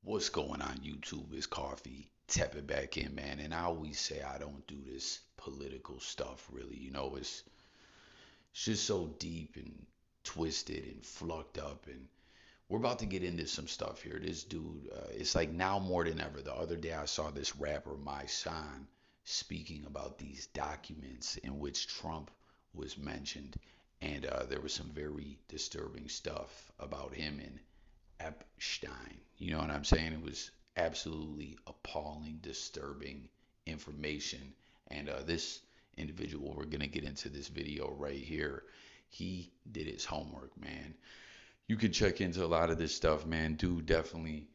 What's going on YouTube? It's Coffee. Tap it back in, man. And I always say I don't do this political stuff really. It's just so deep and twisted and flucked up. And we're about to get into some stuff here. This dude, it's like now more than ever. The other day I saw this rapper, My Son, speaking about these documents in which Trump was mentioned. And there was some very disturbing stuff about him and Epstein. You know what I'm saying? It was absolutely appalling, disturbing information. And this individual, we're going to get into this video right here. He did his homework, man. You can check into a lot of this stuff, man. Dude definitely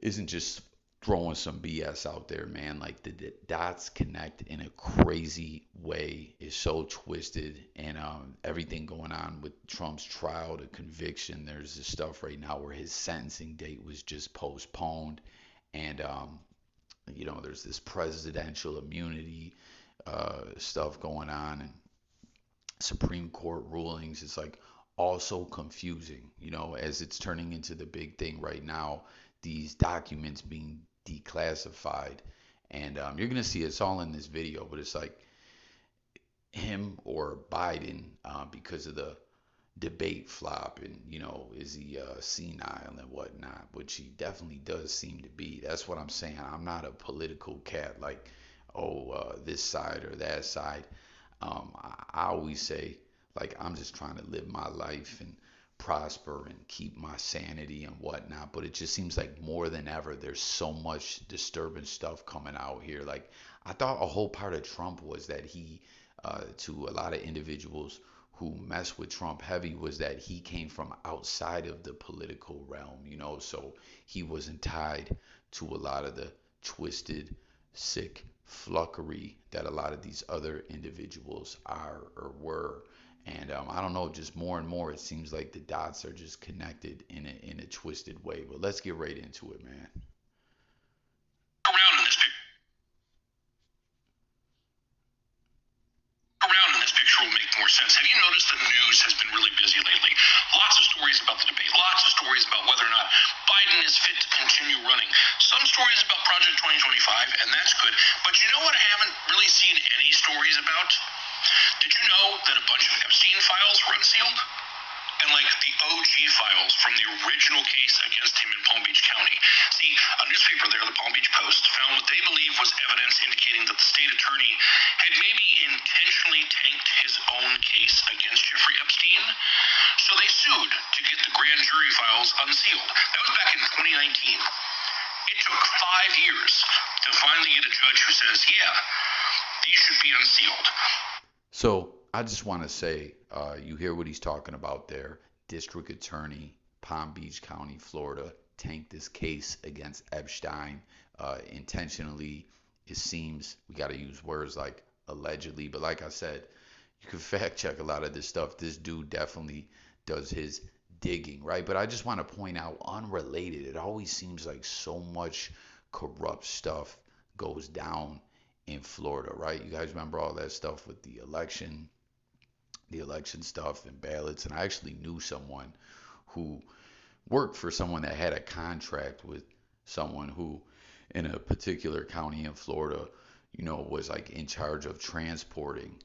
isn't just throwing some BS out there, man. Like the dots connect in a crazy way. It's so twisted, and everything going on with Trump's trial to conviction. There's this stuff right now where his sentencing date was just postponed, and there's this presidential immunity stuff going on, and Supreme Court rulings. It's like also confusing, as it's turning into the big thing right now, these documents being declassified. And you're going to see it's all in this video, but it's like him or Biden, because of the debate flop, and is he senile and whatnot, which he definitely does seem to be. That's what I'm saying. I'm not a political cat like, this side or that side. I always say, like, I'm just trying to live my life and prosper and keep my sanity and whatnot. But it just seems like more than ever, there's so much disturbing stuff coming out here. Like, I thought a whole part of Trump was that he, to a lot of individuals who mess with Trump heavy, was that he came from outside of the political realm, so he wasn't tied to a lot of the twisted, sick fluckery that a lot of these other individuals are or were. And I don't know, just more and more, it seems like the dots are just connected in a twisted way. But let's get right into it, man. Around in this picture will make more sense. Have you noticed the news has been really busy lately? Lots of stories about the debate, lots of stories about whether or not Biden is fit to continue running. Some stories about Project 2025, and that's good. But you know what I haven't really seen any stories about? Did you know that a bunch of Epstein files were unsealed? And like the OG files from the original case against him in Palm Beach County. See, a newspaper there, the Palm Beach Post, found what they believe was evidence indicating that the state attorney had maybe intentionally tanked his own case against Jeffrey Epstein. So they sued to get the grand jury files unsealed. That was back in 2019. It took 5 years to finally get a judge who says, yeah, these should be unsealed. So I just want to say, you hear what he's talking about there. District Attorney, Palm Beach County, Florida, tanked this case against Epstein intentionally. It seems we got to use words like allegedly, but like I said, you can fact check a lot of this stuff. This dude definitely does his digging, right? But I just want to point out, unrelated, it always seems like so much corrupt stuff goes down in Florida, right? You guys remember all that stuff with the election stuff and ballots. And I actually knew someone who worked for someone that had a contract with someone who, in a particular county in Florida, was like in charge of transporting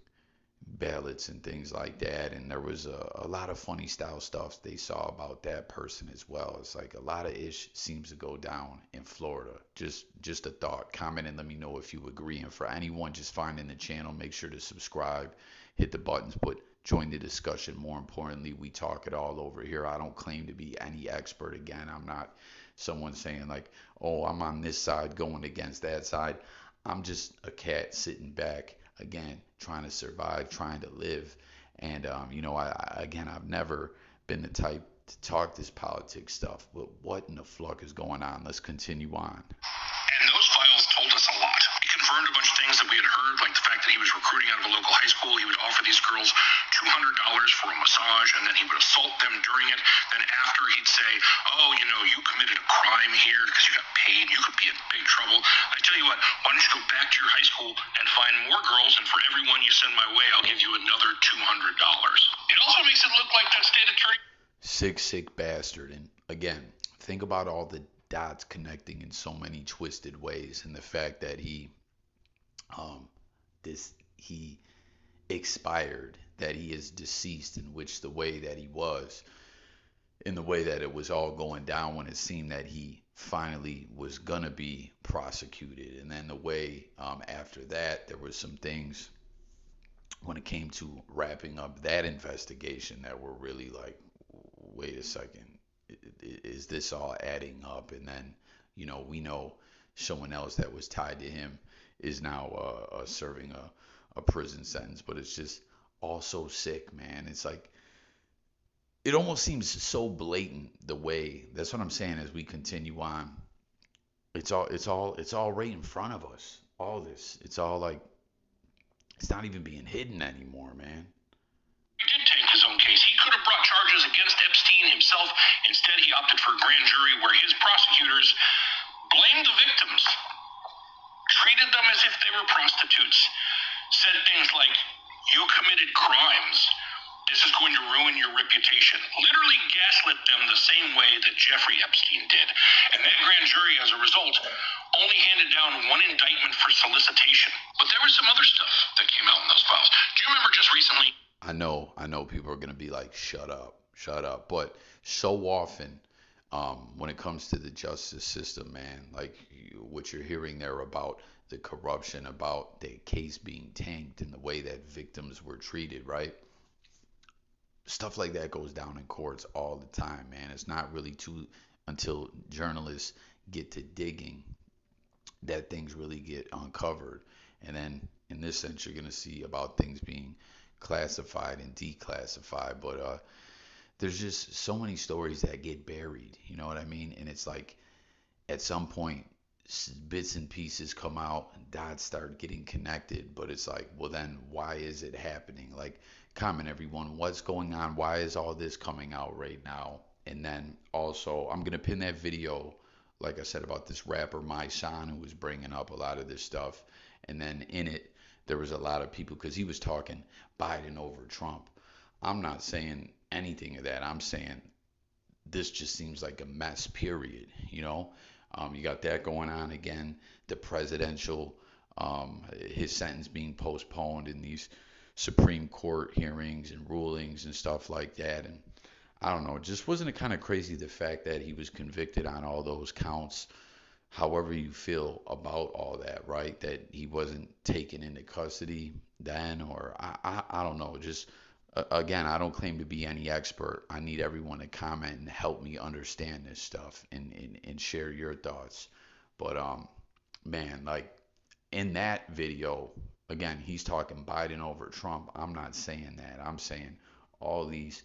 ballots and things like that. And there was a lot of funny style stuff they saw about that person as well. It's like a lot of ish seems to go down in Florida. Just a thought. Comment and let me know if you agree. And for anyone just finding the channel, make sure to subscribe, hit the buttons, but join the discussion. More importantly, we talk it all over here. I don't claim to be any expert. Again, I'm not someone saying like, oh, I'm on this side going against that side. I'm just a cat sitting back, again, trying to survive, trying to live. And, I've never been the type to talk this politics stuff, but what in the fuck is going on? Let's continue on. And those files told us a lot. It confirmed a bunch of things that we had heard, like the fact that he was recruiting out of a local high school. He would offer these girls $200 for a massage, and then he would assault them during it. Then after, he'd say, oh, you committed a crime here because you got paid. You could be in big trouble. I tell you what, why don't you go back to your high school and find more girls, and for every one you send my way, I'll give you another $200. It also makes it look like that state attorney... Sick bastard. And again, think about all the dots connecting in so many twisted ways, and the fact that um, he expired, that he is deceased, in which the way that he was, in the way that it was all going down when it seemed that he finally was gonna be prosecuted, and then the way after that there was some things when it came to wrapping up that investigation that were really like, wait a second, is this all adding up? And then, we know someone else that was tied to him is now serving a prison sentence. But it's just all so sick, man. It's like, it almost seems so blatant the way, that's what I'm saying as we continue on. It's all right in front of us. All this. It's all like, it's not even being hidden anymore, man. He did tank his own case. He could have brought charges against Epstein himself. Instead, he opted for a grand jury where his prosecutors blamed the victims, treated them as if they were prostitutes, said things like, "You committed crimes. This is going to ruin your reputation." Literally gaslit them the same way that Jeffrey Epstein did. And that grand jury, as a result, only handed down one indictment for solicitation. But there was some other stuff that came out in those files. Do you remember just recently? I know people are gonna be like, shut up, shut up. But so often, when it comes to the justice system, man, like what you're hearing there about the corruption, about the case being tanked, and the way that victims were treated, right? Stuff like that goes down in courts all the time, man. It's not really too until journalists get to digging that things really get uncovered. And then in this sense, you're gonna see about things being classified and declassified. But there's just so many stories that get buried. You know what I mean? And it's like at some point, bits and pieces come out and dots start getting connected. But it's like, well, then why is it happening? Like, comment everyone, what's going on? Why is all this coming out right now? And then also, I'm gonna pin that video, like I said, about this rapper My Son, who was bringing up a lot of this stuff. And then in it, there was a lot of people, because he was talking Biden over Trump. I'm not saying anything of that. I'm saying this just seems like a mess, period. You got that going on again. The presidential, his sentence being postponed in these Supreme Court hearings and rulings and stuff like that. And I don't know, just wasn't it kind of crazy the fact that he was convicted on all those counts, however you feel about all that, right? That he wasn't taken into custody then, or I don't know. Just again, I don't claim to be any expert. I need everyone to comment and help me understand this stuff, and share your thoughts. But man, like in that video, again, he's talking Biden over Trump. I'm not saying that. I'm saying all these,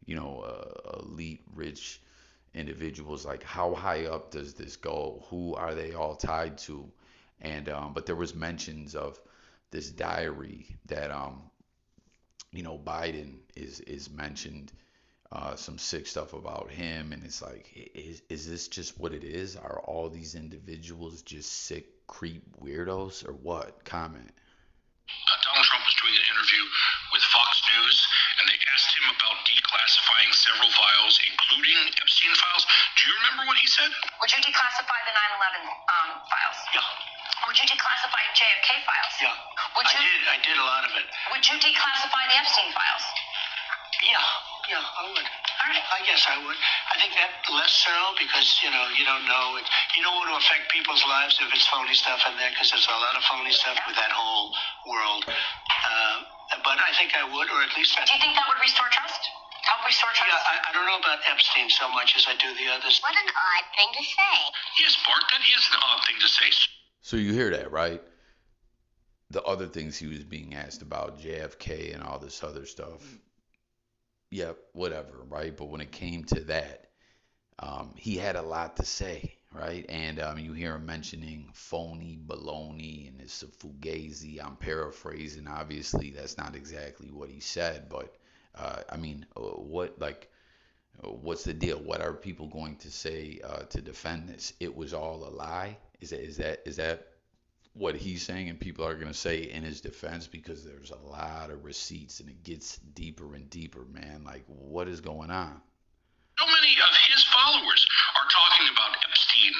elite, rich individuals, like how high up does this go? Who are they all tied to? And but there was mentions of this diary that Biden is mentioned, some sick stuff about him, and it's like, is this just what it is? Are all these individuals just sick creep weirdos or what? Comment. Donald Trump was doing an interview with Fox News, and they asked him about declassifying several files, including Epstein files. Do you remember what he said? Would you declassify the 9/11 files? Yeah. Would you declassify JFK files? Yeah. I did a lot of it. Would you declassify the Epstein files? Yeah, I would. All right. I guess I would. I think that less so because, you don't know. You don't want to affect people's lives if it's phony stuff in there, because there's a lot of phony stuff with that whole world. But I think I would, or at least... Do you think that would restore trust? Help restore trust? Yeah, I don't know about Epstein so much as I do the others. What an odd thing to say. Yes, Bart, that is an odd thing to say. So you hear that, right? The other things he was being asked about, JFK and all this other stuff. Yep, whatever, right? But when it came to that, he had a lot to say, right? And you hear him mentioning phony, baloney, and it's a fugazi. I'm paraphrasing. Obviously, that's not exactly what he said, but what's the deal? What are people going to say to defend this? It was all a lie. Is that what he's saying, and people are going to say in his defense? Because there's a lot of receipts, and it gets deeper and deeper, man. Like, what is going on? So many of his followers are talking about Epstein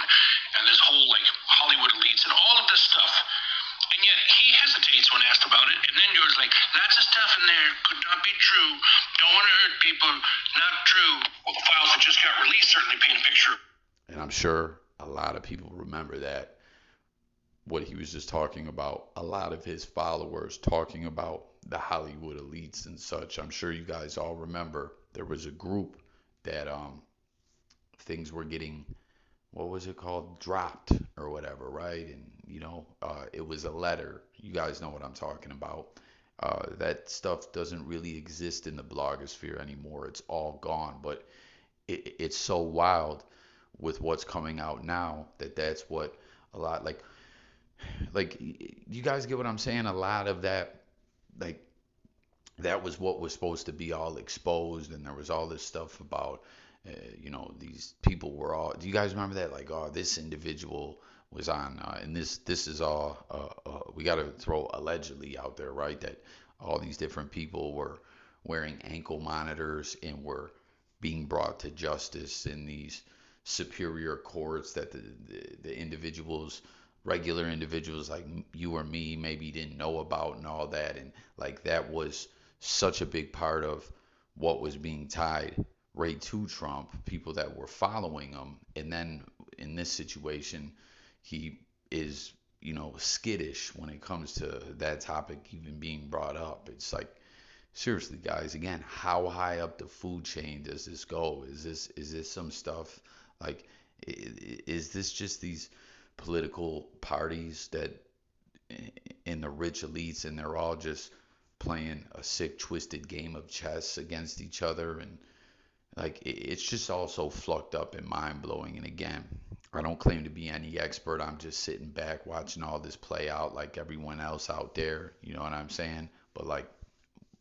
could not be true. Don't want to hurt people. Not true. Well, the files that just got released certainly paint a picture. And I'm sure a lot of people remember that, what he was just talking about, a lot of his followers talking about the Hollywood elites and such. I'm sure you guys all remember there was a group that things were getting, what was it called, dropped or whatever, right? And it was a letter. You guys know what I'm talking about. That stuff doesn't really exist in the blogosphere anymore. It's all gone. But it's so wild with what's coming out now that's what a lot, like you guys get what I'm saying? A lot of that, like, that was what was supposed to be all exposed, and there was all this stuff about these people were all, do you guys remember that, like, oh, this individual was on and this is all we got to throw allegedly out there, right, that all these different people were wearing ankle monitors and were being brought to justice in these superior courts that the individuals, regular individuals like you or me, maybe didn't know about and all that. And like that was such a big part of what was being tied right to Trump, people that were following him. And then in this situation, he is, skittish when it comes to that topic even being brought up. It's like, seriously, guys, again, how high up the food chain does this go? Is this some stuff like, is this just these political parties that in the rich elites, and they're all just playing a sick, twisted game of chess against each other? And like it's just all so flucked up and mind blowing. And again, I don't claim to be any expert. I'm just sitting back watching all this play out like everyone else out there. You know what I'm saying? But like,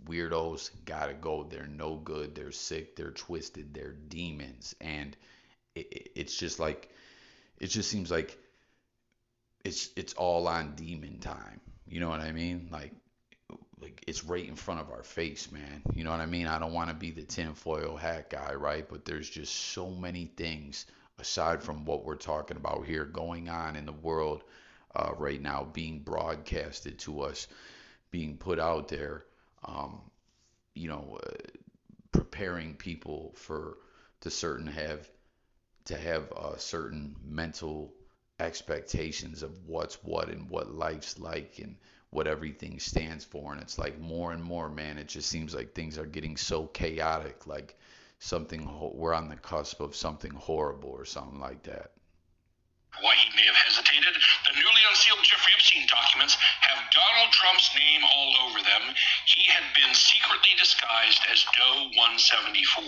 weirdos gotta go. They're no good. They're sick. They're twisted. They're demons. And it's just like, it just seems like it's all on demon time. You know what I mean? Like it's right in front of our face, man. You know what I mean? I don't want to be the tinfoil hat guy, right? But there's just so many things aside from what we're talking about here going on in the world right now, being broadcasted to us, being put out there. Um, you know, Preparing people for to have certain mental expectations of what's what and what life's like and what everything stands for. And it's like more and more, man, it just seems like things are getting so chaotic, like we're on the cusp of something horrible or something like that. Why he may have hesitated. The newly unsealed Jeffrey Epstein documents have Donald Trump's name all over them. He had been secretly disguised as Doe 174.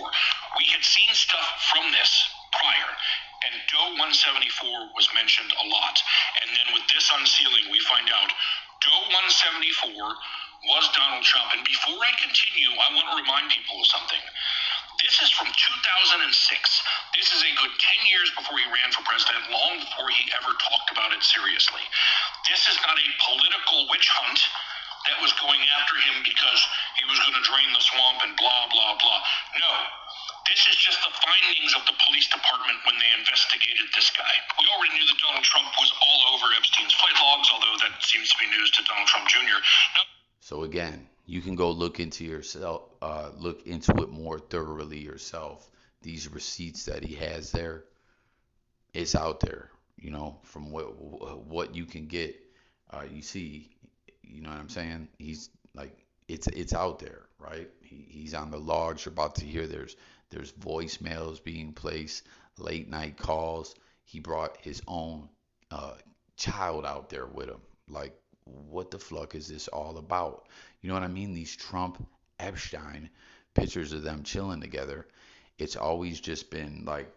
We had seen stuff from this prior, and Doe 174 was mentioned a lot. And then with this unsealing, we find out Doe 174 was Donald Trump. And before I continue, I want to remind people of something. This is from 2006. This is a good 10 years before he ran for president, long before he ever talked about it seriously. This is not a political witch hunt that was going after him because he was going to drain the swamp and blah, blah, blah. No. This is just the findings of the police department when they investigated this guy. We already knew that Donald Trump was all over Epstein's flight logs, although that seems to be news to Donald Trump Jr. No. So again, you can go look into it more thoroughly yourself. These receipts that he has there, it's out there. From what you can get, you see. You know what I'm saying? He's like, it's out there, right? He's on the logs. You're about to hear there's voicemails being placed, late night calls. He brought his own child out there with him. Like, what the fuck is this all about? You know what I mean? These Trump Epstein pictures of them chilling together, it's always just been like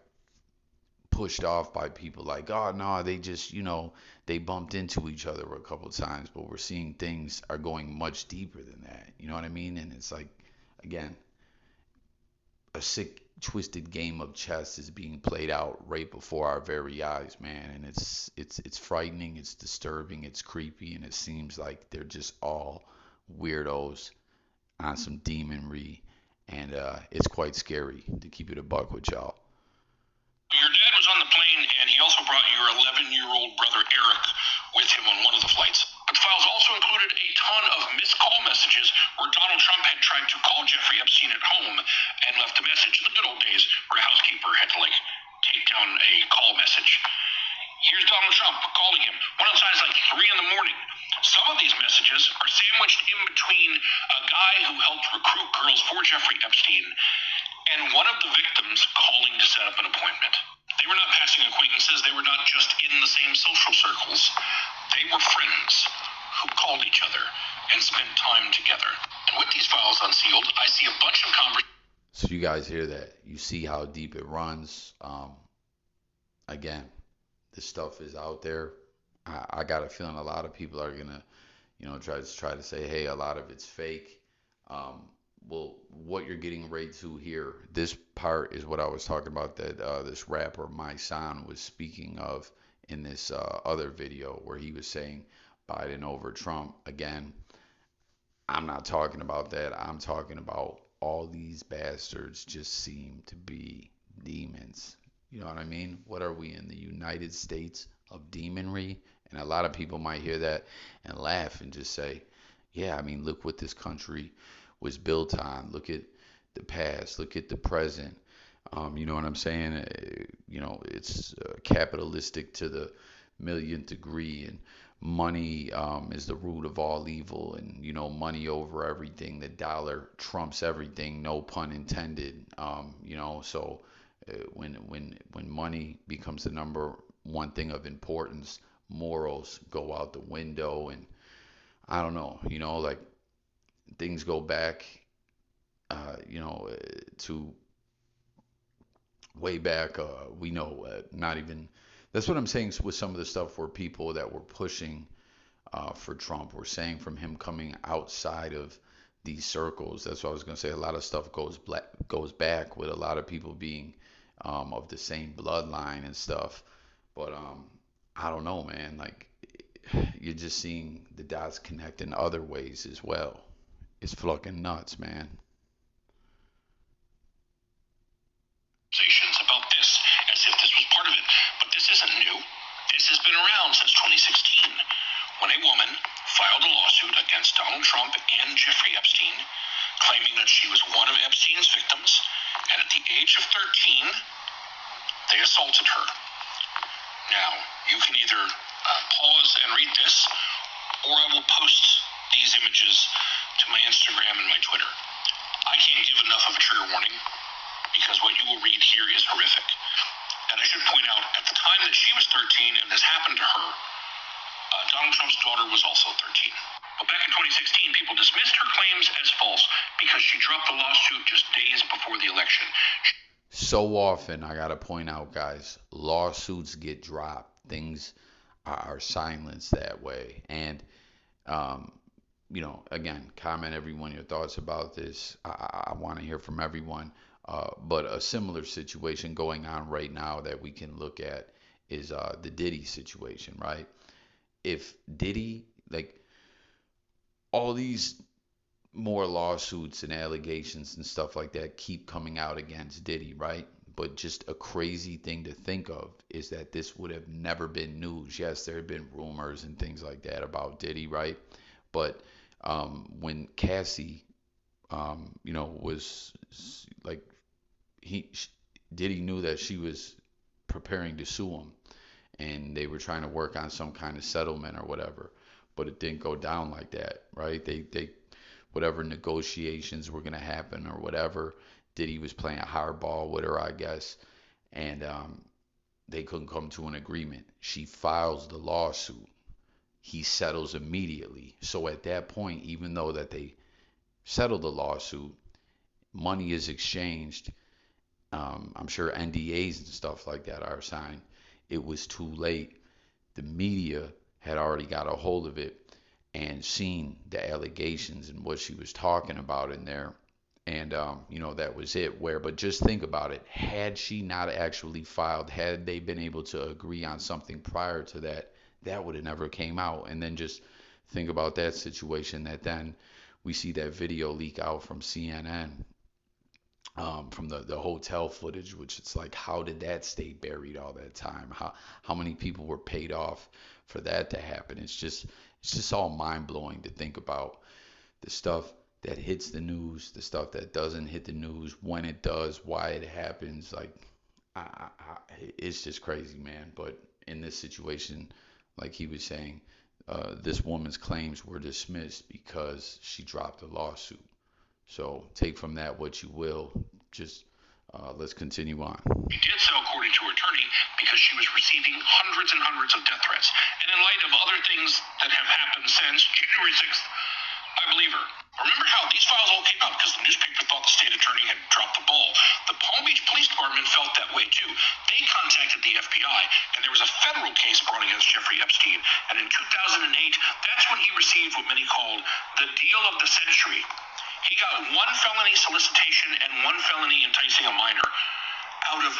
pushed off by people like, oh no, they just, they bumped into each other a couple of times, but we're seeing things are going much deeper than that. You know what I mean? And it's like, again, a sick, twisted game of chess is being played out right before our very eyes, man. And it's frightening, it's disturbing, it's creepy, and it seems like they're just all weirdos on some demonry, and it's quite scary, to keep it a buck with y'all. Your dad was on the plane, and he also brought your 11-year-old brother Eric with him on one of the flights. But the files also included a ton of missed call messages where Donald Trump had tried to call Jeffrey Epstein at home and left a message. In the good old days where a housekeeper had to take down a call message. Here's Donald Trump calling him. One of the times, like 3 in the morning. Some of these messages are sandwiched in between a guy who helped recruit girls for Jeffrey Epstein and one of the victims calling to set up an appointment. They were not passing acquaintances. They were not just in the same social circles. They were friends who called each other and spent time together. And with these files unsealed, I see a bunch of conversations. So you guys hear that? You see how deep it runs. Again, this stuff is out there. I got a feeling a lot of people are gonna, try to say, hey, a lot of it's fake. Well, what you're getting ready to hear, this part is what I was talking about that this rapper My Son was speaking of in this other video where he was saying Biden over Trump. Again, I'm not talking about that. I'm talking about all these bastards just seem to be demons. You know what I mean? What are we in the United States of Demonry? And a lot of people might hear that and laugh and just say, yeah, I mean, look what this country was built on. Look at the past. Look at the present. You know what I'm saying? It's capitalistic to the millionth degree, and money is the root of all evil, and money over everything. The dollar trumps everything. No pun intended. So when money becomes the number one thing of importance, morals go out the window, and I don't know. Like things go back, to way back. We know not even. That's what I'm saying with some of the stuff where people that were pushing for Trump were saying from him coming outside of these circles. That's what I was gonna say. A lot of stuff goes back with a lot of people being of the same bloodline and stuff. But I don't know, man. Like you're just seeing the dots connect in other ways as well. It's fucking nuts, man. About this as if this was part of it. But this isn't new. This has been around since 2016 when a woman filed a lawsuit against Donald Trump and Jeffrey Epstein, claiming that she was one of Epstein's victims, and at the age of 13, they assaulted her. Now, you can either pause and read this, or I will post these images to my Instagram and my Twitter. I can't give enough of a trigger warning because what you will read here is horrific. And I should point out, at the time that she was 13 and this happened to her, Donald Trump's daughter was also 13. But back in 2016, people dismissed her claims as false because she dropped the lawsuit just days before the election. So often, I gotta point out, guys, lawsuits get dropped. Things are silenced that way. And, again, comment everyone your thoughts about this. I want to hear from everyone. But a similar situation going on right now that we can look at is the Diddy situation, right? If Diddy, like all these more lawsuits and allegations and stuff like that keep coming out against Diddy, right? But just a crazy thing to think of is that this would have never been news. Yes, there have been rumors and things like that about Diddy, right? But when Cassie, was like Diddy knew that she was preparing to sue him, and they were trying to work on some kind of settlement or whatever, but it didn't go down like that, right? They whatever negotiations were gonna happen or whatever, Diddy was playing hardball with her, I guess, and they couldn't come to an agreement. She files the lawsuit. He settles immediately. So at that point, even though that they settled the lawsuit, money is exchanged. I'm sure NDAs and stuff like that are signed. It was too late. The media had already got a hold of it and seen the allegations and what she was talking about in there. And, that was it. But just think about it. Had she not actually filed, had they been able to agree on something prior to that, that would have never came out. And then just think about that situation that then we see that video leak out from CNN from the hotel footage, which it's like, how did that stay buried all that time? How many people were paid off for that to happen? It's just all mind blowing to think about the stuff that hits the news, the stuff that doesn't hit the news, when it does, why it happens. Like, it's just crazy, man. But in this situation, like he was saying, this woman's claims were dismissed because she dropped a lawsuit. So take from that what you will. Just let's continue on. She did so, according to her attorney, because she was receiving hundreds and hundreds of death threats. And in light of other things that have happened since January 6th, I believe her. Remember how these files all came out because the newspaper thought the state attorney had dropped the ball. The Palm Beach Police Department felt that way too. They contacted the FBI, and there was a federal case brought against Jeffrey Epstein. And in 2008, that's when he received what many called the deal of the century. He got one felony solicitation and one felony enticing a minor out of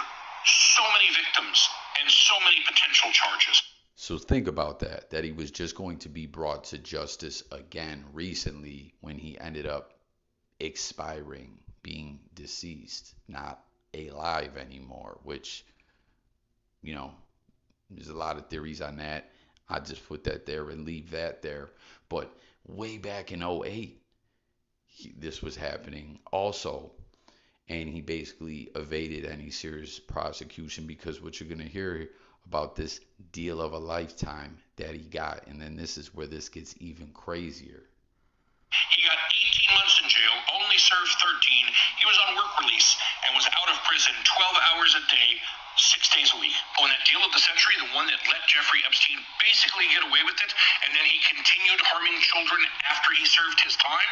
so many victims and so many potential charges. So think about that he was just going to be brought to justice again recently when he ended up expiring, being deceased, not alive anymore, which, there's a lot of theories on that. I just put that there and leave that there. But way back in '08, this was happening also. And he basically evaded any serious prosecution because what you're going to hear about this deal of a lifetime that he got. And then this is where this gets even crazier. He got 18 months in jail, only served 13. He was on work release and was out of prison 12 hours a day, 6 days a week. On that deal of the century, the one that let Jeffrey Epstein basically get away with it, and then he continued harming children after he served his time,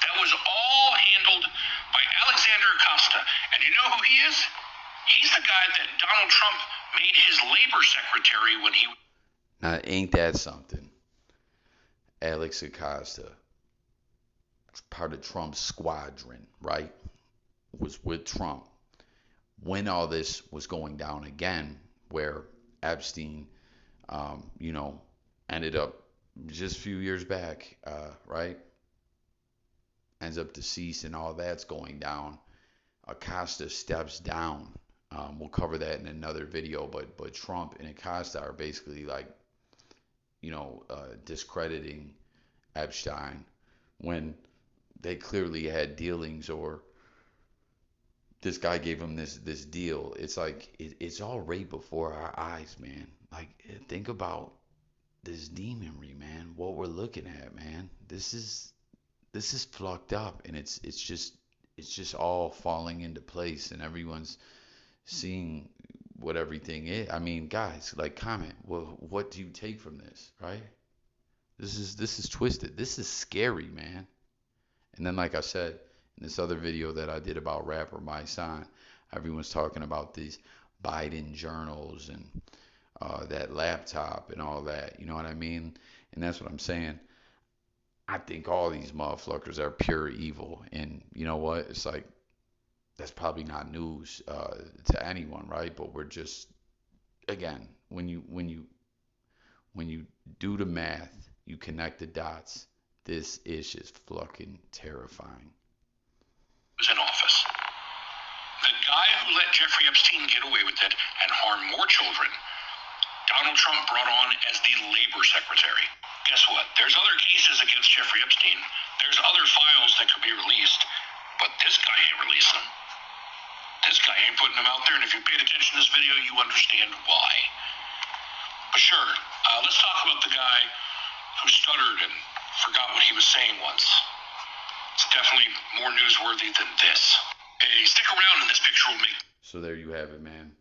that was all handled by Alexander Acosta. And you know who he is? He's the guy that Donald Trump made his labor secretary when he... Now, ain't that something? Alex Acosta, part of Trump's squadron, right? Was with Trump when all this was going down again, where Epstein, ended up just a few years back, right? Ends up deceased and all that's going down. Acosta steps down. We'll cover that in another video, but Trump and Acosta are basically like, discrediting Epstein when they clearly had dealings, or this guy gave him this deal. It's like it's all right before our eyes, man. Like, think about this demonry, man. What we're looking at, man. This is fucked up, and it's just all falling into place, and everyone's seeing what everything is. I mean, guys, like, comment. Well, what do you take from this, right? This is twisted. This is scary, man. And then, like I said, in this other video that I did about rapper My Son, everyone's talking about these Biden journals and that laptop and all that. You know what I mean? And that's what I'm saying. I think all these motherfuckers are pure evil. And you know what? It's like, that's probably not news to anyone, right? But we're just, again, when you do the math, you connect the dots. This is just fucking terrifying. Was in office. The guy who let Jeffrey Epstein get away with it and harm more children, Donald Trump brought on as the labor secretary. Guess what? There's other cases against Jeffrey Epstein. There's other files that could be released, but this guy ain't releasing them. This guy ain't putting them out there, and if you paid attention to this video, you understand why. But sure, let's talk about the guy who stuttered and forgot what he was saying once. It's definitely more newsworthy than this. Hey, stick around, and this picture will make... So there you have it, man.